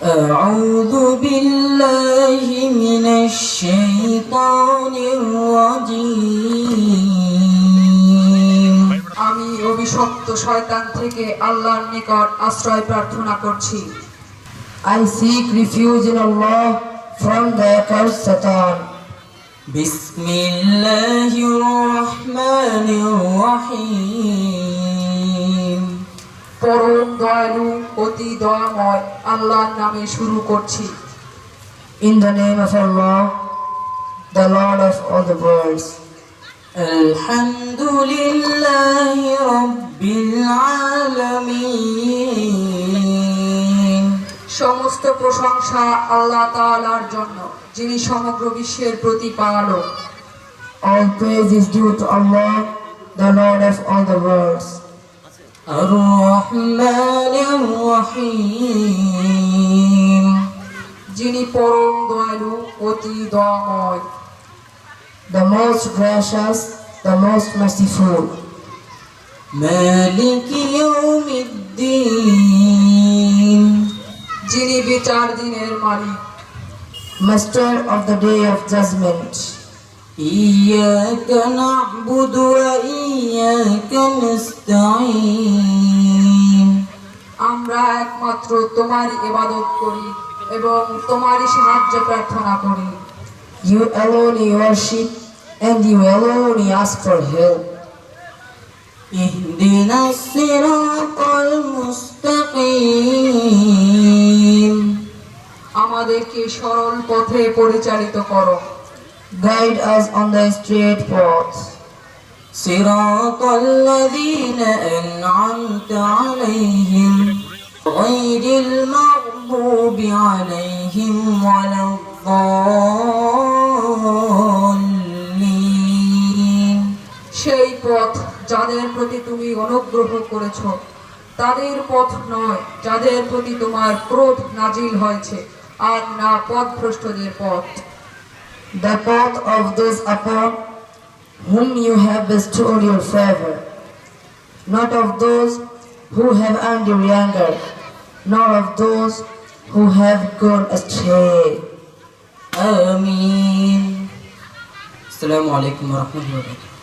أعوذ بالله من الشيطان الرجيم আমি অভিশপ্ত শয়তান থেকে আল্লাহর নিকট আশ্রয় প্রার্থনা করছি। I seek refuge in Allah from the accursed Satan. بسم الله الرحمن الرحيم পরম দয়ালু অতি দয়াময় আল্লাহর নামে শুরু করছি। In the name of Allah, the Lord of all the worlds. الحمد لله رب العالمين সমস্ত প্রশংসা আল্লাহ তাআলার জন্য, যিনি সমগ্র বিশ্বের প্রতিপালক। All praise is due to Allah, the Lord of all the worlds. الرحمن الرحيم যিনি পরম দয়ালু অতি দয়াময়। The most gracious, the most merciful. مالك يوم الدين যিনি বিচার দিনের মালিক। Master of the day of judgment. إياك نعبد وإياك نستعين আমরা একমাত্র তোমারই ইবাদত করি এবং তোমারই সাহায্য প্রার্থনা করি। You alone worship and you alone ask for help. اهدنا الصراط المستقيم আমাদেরকে সরল পথে পরিচালিত করো। Guide us on the straight path. صراط الذين أنعمت عليهم غير المغضوب عليهم ولا الضالين সেই পথ যাদের প্রতি তুমি অনুগ্রহ করেছ, তাদের পথ নয় যাদের প্রতি তোমার ক্রোধ নাজিল হয়েছে, আর না পথভ্রষ্টদের পথ। The path of those upon whom you have bestowed your favor, not of those who have earned your anger, nor of those who have gone astray. آمين. السلام عليكم ورحمة الله وبركاته.